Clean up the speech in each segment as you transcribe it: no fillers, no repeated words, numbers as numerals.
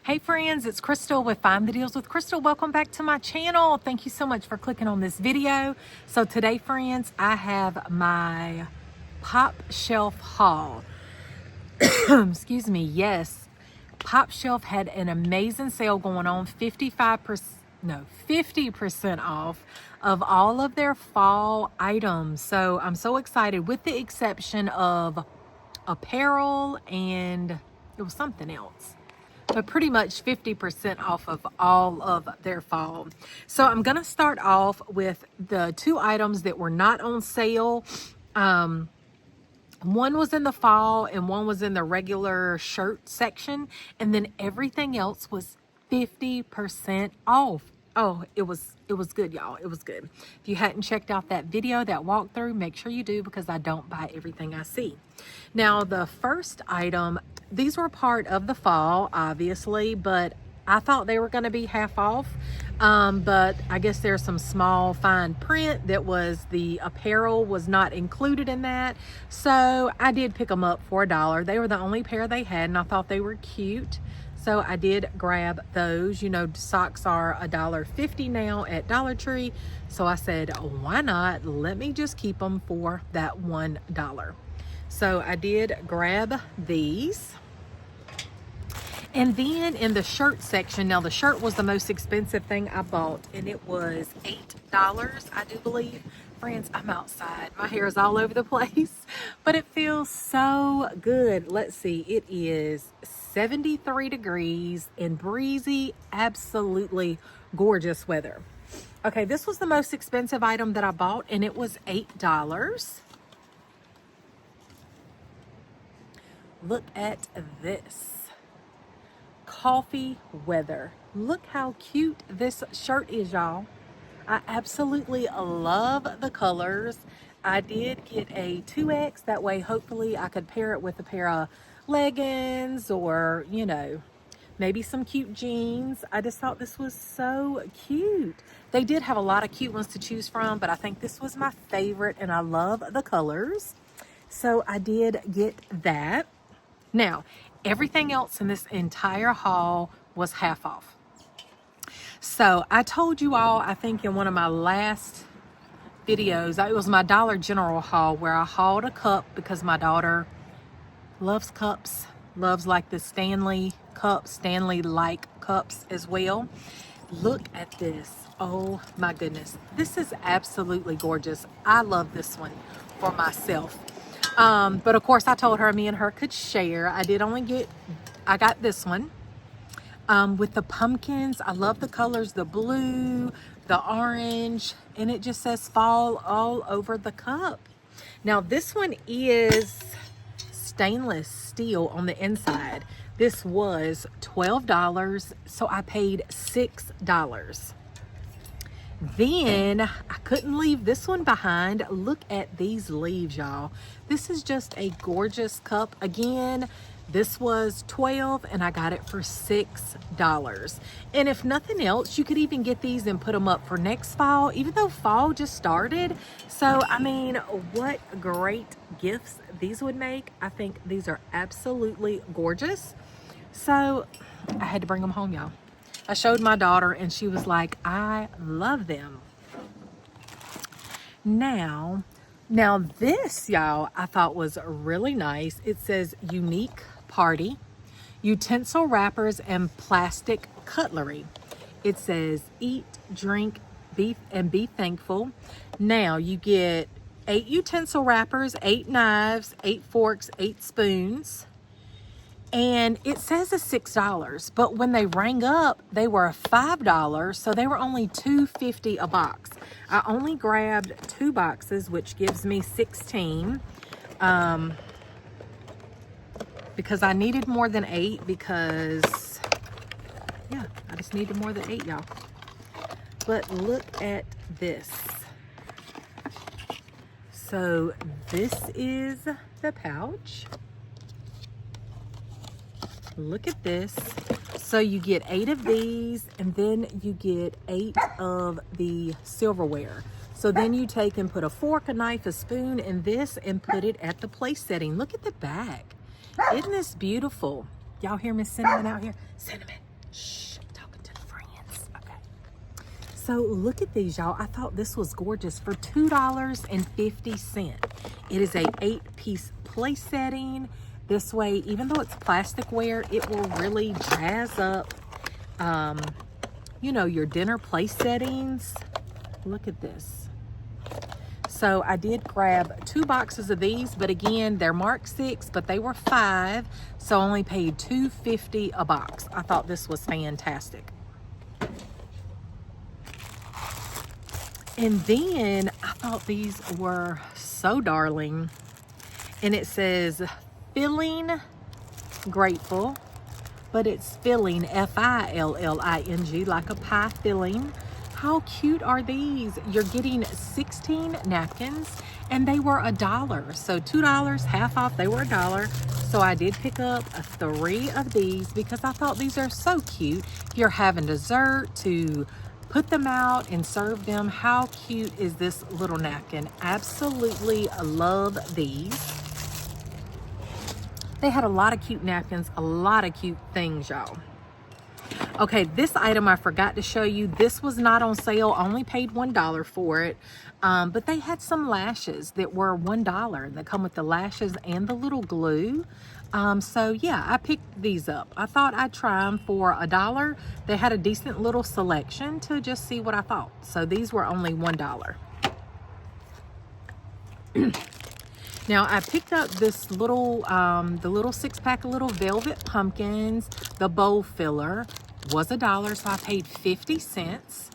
Hey friends, it's Crystal with Find the Deals with Crystal. Welcome back to my channel. Thank you so much for clicking on this video. So today, friends, I have my Popshelf haul. Excuse me. Yes, Popshelf had an amazing sale going on, 50% off of all of their fall items. So I'm so excited, with the exception of apparel and it was something else, but pretty much 50% off of all of their fall. So I'm going to start off with the two items that were not on sale. One was in the fall and one was in the regular shirt section. And then everything else was 50% off. Oh, it was good, y'all. It was good. If you hadn't checked out that video, that walkthrough, make sure you do, because I don't buy everything I see. Now, the first item, these were part of the fall, obviously, but I thought they were going to be half off. But I guess there's some small fine print that was, the apparel was not included in that. So I did pick them up for $1. They were the only pair they had, and I thought they were cute. So I did grab those. You know, socks are $1.50 now at Dollar Tree. So I said, why not? Let me just keep them for that $1. So I did grab these. And then in the shirt section, now the shirt was the most expensive thing I bought, and it was $8, I do believe. Friends, I'm outside. My hair is all over the place, but it feels so good. Let's see, it is 73 degrees and breezy, absolutely gorgeous weather. Okay, this was the most expensive item that I bought, and it was $8. Look at this. Coffee weather. Look how cute this shirt is, y'all. I absolutely love the colors. I did get a 2X. That way, hopefully, I could pair it with a pair of leggings or, you know, maybe some cute jeans. I just thought this was so cute. They did have a lot of cute ones to choose from, but I think this was my favorite, and I love the colors. So I did get that. Now, everything else in this entire haul was half off. So I told you all, I think in one of my last videos, it was my Dollar General haul, where I hauled a cup because my daughter loves cups, loves like the Stanley cups, Stanley-like cups as well. Look at this. Oh my goodness. This is absolutely gorgeous. I love this one for myself. But of course I told her me and her could share. I got this one with the pumpkins. I love the colors, the blue, the orange, and it just says fall all over the cup. Now this one is stainless steel on the inside. This was $12, so I paid $6. Then I couldn't leave this one behind. Look at these leaves, y'all. This is just a gorgeous cup. Again, this was $12 and I got it for $6. And if nothing else, you could even get these and put them up for next fall, even though fall just started. So, I mean, what great gifts these would make. I think these are absolutely gorgeous. So I had to bring them home, y'all. I showed my daughter and she was like, I love them. Now this, y'all, I thought was really nice. It says unique party, utensil wrappers and plastic cutlery. It says eat, drink, be thankful. Now you get 8 utensil wrappers, 8 knives, 8 forks, 8 spoons. And it says it's $6, but when they rang up, they were $5, so they were only $2.50 a box. I only grabbed 2 boxes, which gives me 16, because I needed more than 8, because, yeah, I just needed more than 8, y'all. But look at this. So this is the pouch. Look at this. So you get 8 of these, and then you get 8 of the silverware. So then you take and put a fork, a knife, a spoon in this and put it at the place setting. Look at the back. Isn't this beautiful? Y'all hear Miss Cinnamon out here? Cinnamon. So look at these, y'all. I thought this was gorgeous for $2.50. It is a 8-piece place setting. This way, even though it's plasticware, it will really jazz up, you know, your dinner place settings. Look at this. So I did grab 2 boxes of these, but again, they're marked 6, but they were 5, so I only paid $2.50 a box. I thought this was fantastic. And then I thought these were so darling. And it says filling grateful, but it's filling, F-I-L-L-I-N-G, like a pie filling. How cute are these? You're getting 16 napkins and they were $1. So $2, half off, they were $1. So I did pick up 3 of these because I thought these are so cute. If you're having dessert, to put them out and serve them. How cute is this little napkin? Absolutely love these. They had a lot of cute napkins, a lot of cute things, y'all. Okay, this item I forgot to show you. This was not on sale. I only paid $1 for it. But they had some lashes that were $1. They come with the lashes and the little glue. So yeah, I picked these up. I thought I'd try them for $1. They had a decent little selection to just see what I thought. So these were only $1. Now I picked up this little, the little 6-pack of little velvet pumpkins. The bowl filler was $1, so I paid 50 cents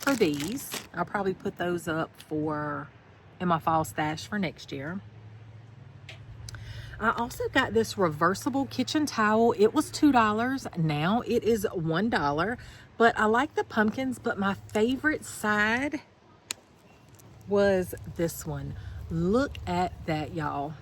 for these. I'll probably put those up in my fall stash for next year. I also got this reversible kitchen towel. It was $2. Now it is $1. But I like the pumpkins, but my favorite side was this one. Look at that, y'all.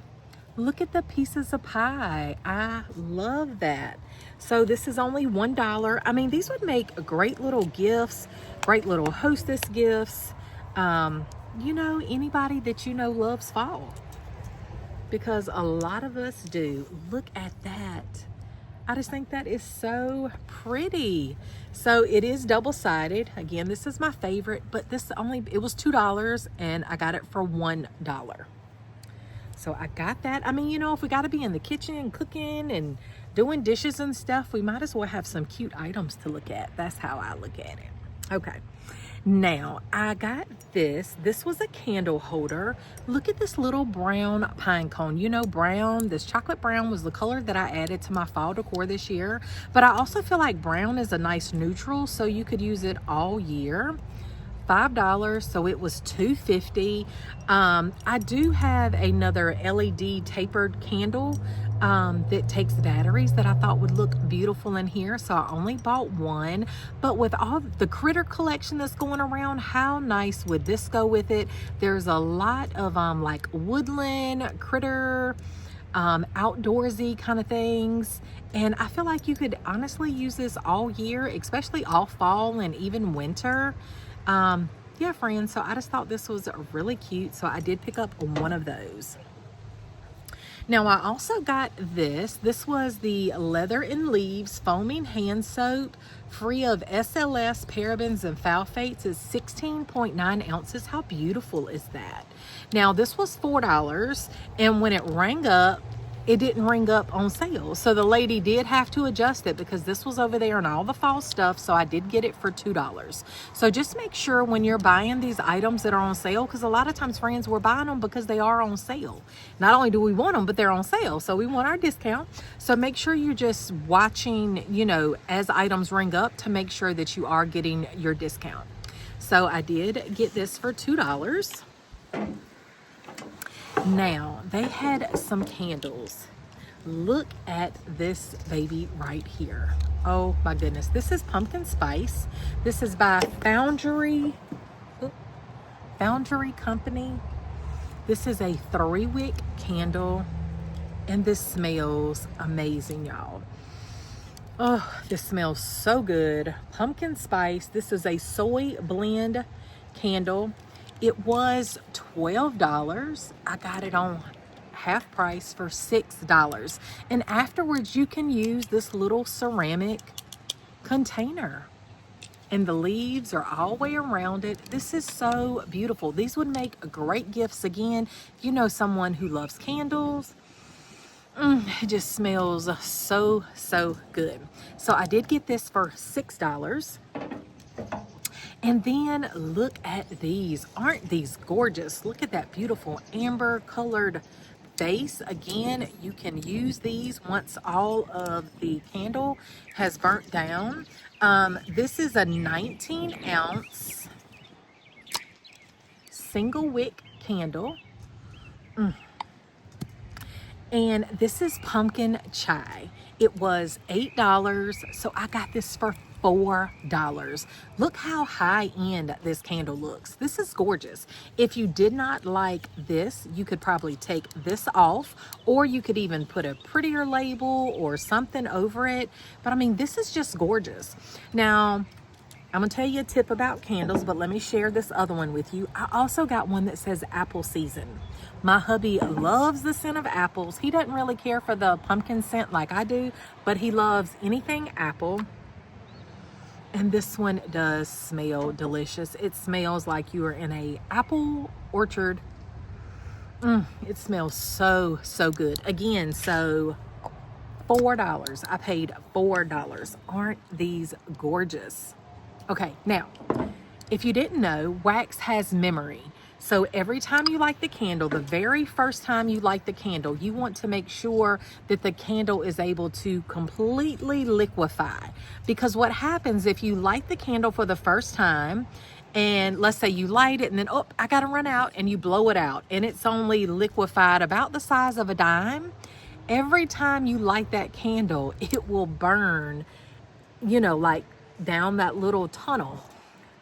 Look at the pieces of pie. I love that. So this is only $1. I mean, these would make great little gifts, great little hostess gifts. You know, anybody that you know loves fall, because a lot of us do. Look at that. I just think that is so pretty. So it is double-sided. Again, this is my favorite, but it was $2 and I got it for $1. So I got that. I mean, you know, if we got to be in the kitchen cooking and doing dishes and stuff, we might as well have some cute items to look at. That's how I look at it. Okay. Now, I got this. This was a candle holder. Look at this little brown pine cone. You know, brown, this chocolate brown was the color that I added to my fall decor this year. But I also feel like brown is a nice neutral, so you could use it all year. $5, so it was $2.50. I do have another LED tapered candle that takes batteries that I thought would look beautiful in here, so I only bought one. But with all the critter collection that's going around, how nice would this go with it? There's a lot of like woodland critter, outdoorsy kind of things, and I feel like you could honestly use this all year, especially all fall and even winter. Yeah, friends, so I just thought this was really cute, so I did pick up one of those. Now I also got this. This was the Leather and Leaves foaming hand soap, free of SLS, parabens, and phthalates. It's 16.9 ounces. How beautiful is that? Now this was $4, and when it rang up, it didn't ring up on sale. So the lady did have to adjust it because this was over there and all the fall stuff. So I did get it for $2. So just make sure when you're buying these items that are on sale, because a lot of times, friends, we're buying them because they are on sale. Not only do we want them, but they're on sale. So we want our discount. So make sure you're just watching, you know, as items ring up to make sure that you are getting your discount. So I did get this for $2. Now, they had some candles. Look at this baby right here. Oh my goodness. This is pumpkin spice. This is by Foundry Company. This is a 3-wick candle, and this smells amazing, y'all. Oh, this smells so good. Pumpkin spice. This is a soy blend candle. It was $12. I got it on half price for $6. And afterwards, you can use this little ceramic container. and the leaves are all the way around it. This is so beautiful. These would make great gifts. Again, if you know someone who loves candles, it just smells so, so good. So I did get this for $6. And then look at these. Aren't these gorgeous? Look at that beautiful amber colored base. Again, you can use these once all of the candle has burnt down. This is a 19-ounce single wick candle. And this is pumpkin chai. It was $8, so I got this for $4. Look how high end this candle looks. This is gorgeous. If you did not like this, you could probably take this off, or you could even put a prettier label or something over it. But I mean, this is just gorgeous. Now, I'm gonna tell you a tip about candles, but let me share this other one with you. I also got one that says apple season. My hubby loves the scent of apples. He doesn't really care for the pumpkin scent like I do, but he loves anything apple. And this one does smell delicious. It smells like you are in a apple orchard. It smells so, so good. Again, so $4. I paid $4. Aren't these gorgeous? Okay, now, if you didn't know, wax has memory. So every time you light the candle, the very first time you light the candle, you want to make sure that the candle is able to completely liquefy. Because what happens if you light the candle for the first time, and let's say you light it and then, oh, I gotta run out, and you blow it out, and it's only liquefied about the size of a dime. Every time you light that candle, it will burn, you know, like down that little tunnel,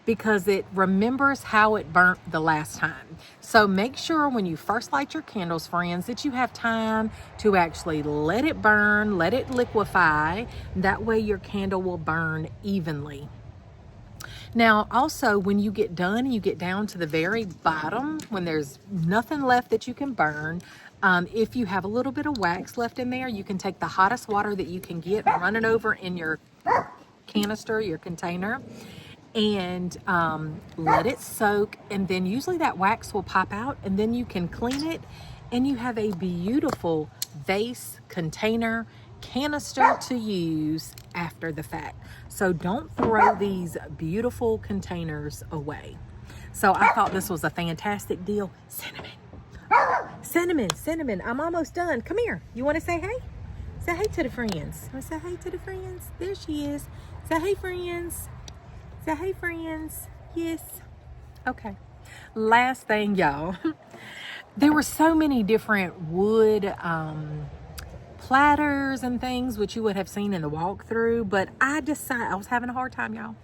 because it remembers how it burnt the last time. So make sure when you first light your candles, friends, that you have time to actually let it burn, let it liquefy. That way your candle will burn evenly. Now, also, when you get done, you get down to the very bottom, when there's nothing left that you can burn, if you have a little bit of wax left in there, you can take the hottest water that you can get, run it over in your canister, your container, and let it soak, and then usually that wax will pop out, and then you can clean it, and you have a beautiful vase, container, canister to use after the fact. So don't throw these beautiful containers away. So I thought this was a fantastic deal. Cinnamon, cinnamon, cinnamon, I'm almost done. Come here. You want to say hey? Say hey to the friends. Want to say hey to the friends? There she is. Say hey, friends. Say hey, friends. Yes. Okay. Last thing, y'all. There were so many different wood platters and things, which you would have seen in the walkthrough, but I was having a hard time, y'all.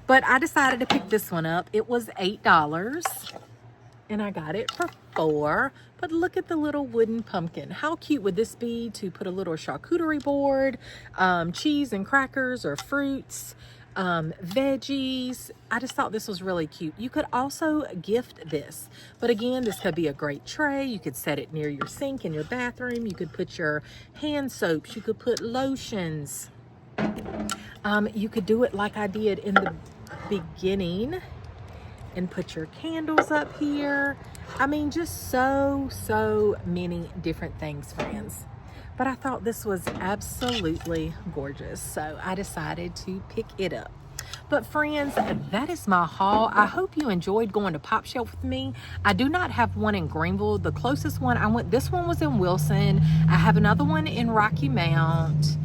But I decided to pick this one up. It was $8, and I got it for $4. But look at the little wooden pumpkin. How cute would this be to put a little charcuterie board, cheese and crackers or fruits, veggies. I just thought this was really cute. You could also gift this, but again, this could be a great tray. You could set it near your sink in your bathroom. You could put your hand soaps. You could put lotions. You could do it like I did in the beginning and put your candles up here. I mean, just so many different things, friends. But I thought this was absolutely gorgeous, so I decided to pick it up. But friends, that is my haul. I hope you enjoyed going to Popshelf with me. I do not have one in Greenville. The closest one I went, this one was in Wilson. I have another one in Rocky Mount.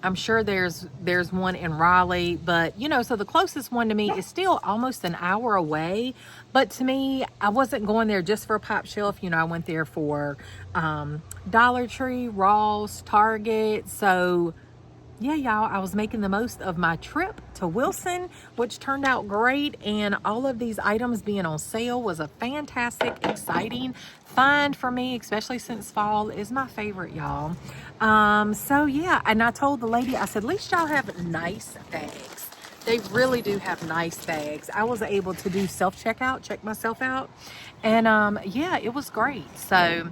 I'm sure there's one in Raleigh, but you know, so the closest one to me is still almost an hour away. But to me, I wasn't going there just for Popshelf. You know, I went there for Dollar Tree, Ross, Target. So yeah, y'all, I was making the most of my trip to Wilson, which turned out great. And all of these items being on sale was a fantastic, exciting find for me, especially since fall is my favorite, y'all. So yeah, and I told the lady, I said, at least y'all have nice bags. They really do have nice bags. I was able to do self-checkout, check myself out. And yeah, it was great. So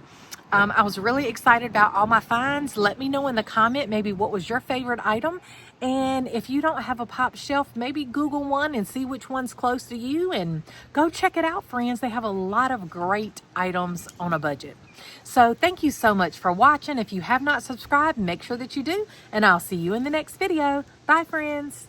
I was really excited about all my finds. Let me know in the comment maybe what was your favorite item. And if you don't have a pop shelf, maybe Google one and see which one's close to you and go check it out, friends. They have a lot of great items on a budget. So thank you so much for watching. If you have not subscribed, make sure that you do. And I'll see you in the next video. Bye, friends.